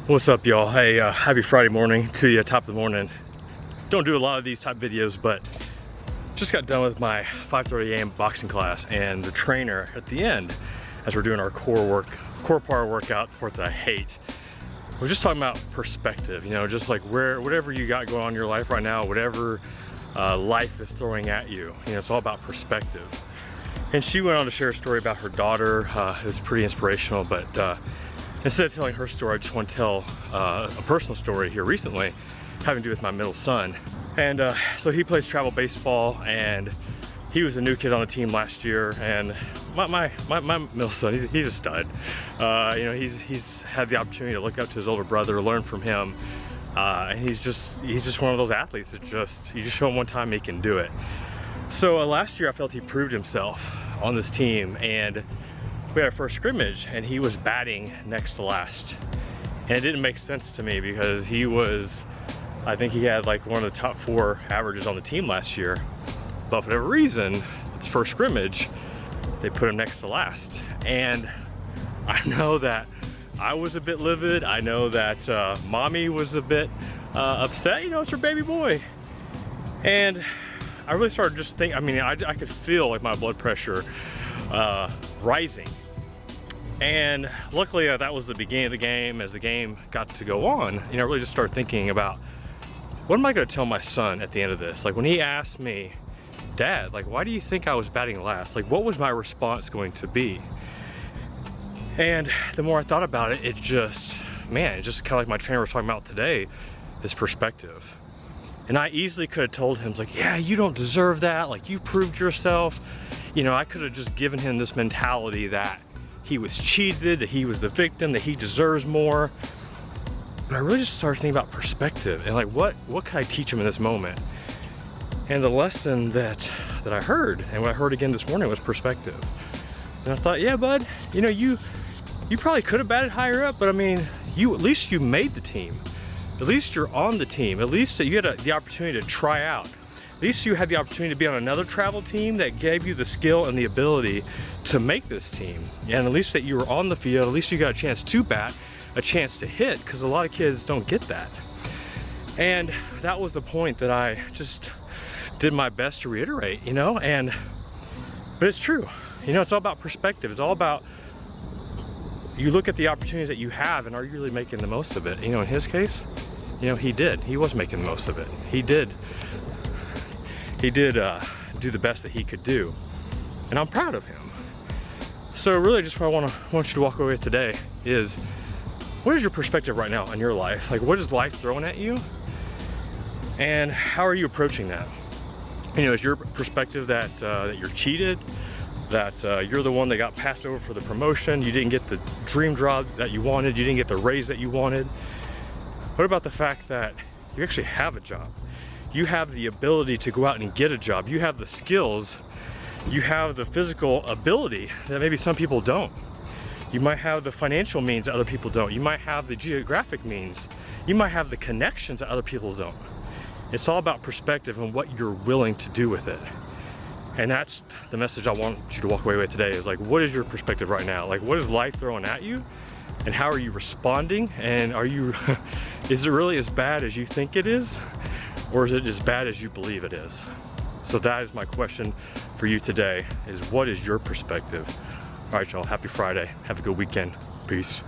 What's up, y'all? Hey, happy Friday morning to you, top of the morning. Don't do a lot of these type videos, but just got done with my 5:30 a.m. boxing class, and the trainer at the end, as we're doing our core power workout, the part that I hate, we're just talking about perspective, you know, just like whatever you got going on in your life right now, whatever life is throwing at you, you know, it's all about perspective. And she went on to share a story about her daughter. It was pretty inspirational, but instead of telling her story, I just want to tell a personal story here recently, having to do with my middle son. And so he plays travel baseball, and he was a new kid on the team last year. And my middle son, he's a stud. You know, he's had the opportunity to look up to his older brother, learn from him, and he's just one of those athletes that you just show him one time, he can do it. So last year I felt he proved himself on this team, and we had our first scrimmage and he was batting next to last. And it didn't make sense to me because I think he had like one of the top 4 averages on the team last year. But for whatever reason, it's first scrimmage, they put him next to last. And I know that I was a bit livid. I know that mommy was a bit upset. You know, it's her baby boy. And I really started just thinking, I mean, I could feel like my blood pressure rising. And luckily that was the beginning of the game. As the game got to go on, you know, I really just started thinking about, what am I going to tell my son at the end of this? Like when he asked me, Dad, like, why do you think I was batting last? Like, what was my response going to be? And the more I thought about it, it's just kind of like my trainer was talking about today, is perspective. And I easily could have told him, like, yeah, you don't deserve that. Like, you proved yourself. You know, I could have just given him this mentality that he was cheated, that he was the victim, that he deserves more. But I really just started thinking about perspective and like, what can I teach him in this moment? And the lesson that I heard, and what I heard again this morning, was perspective. And I thought, yeah, bud, you know, you probably could have batted higher up, but I mean, at least you made the team. At least you're on the team. At least you had the opportunity to try out. At least you had the opportunity to be on another travel team that gave you the skill and the ability to make this team. And at least that you were on the field, at least you got a chance to bat, a chance to hit, because a lot of kids don't get that. And that was the point that I just did my best to reiterate, you know, but it's true. You know, it's all about perspective. It's all about, you look at the opportunities that you have and are you really making the most of it? You know, in his case, you know, he was making the most of it. He did do the best that he could do, and I'm proud of him. So really just what I want you to walk away with today is, what is your perspective right now on your life? Like, what is life throwing at you, and how are you approaching that? You know, is your perspective that you're cheated, that you're the one that got passed over for the promotion, you didn't get the dream job that you wanted, you didn't get the raise that you wanted? What about the fact that you actually have a job? You have the ability to go out and get a job. You have the skills, you have the physical ability that maybe some people don't. You might have the financial means that other people don't. You might have the geographic means. You might have the connections that other people don't. It's all about perspective and what you're willing to do with it. And that's the message I want you to walk away with today, is like, what is your perspective right now? Like, what is life throwing at you? And how are you responding? And is it really as bad as you think it is? Or is it as bad as you believe it is? So that is my question for you today, is what is your perspective? All right, y'all, happy Friday. Have a good weekend. Peace.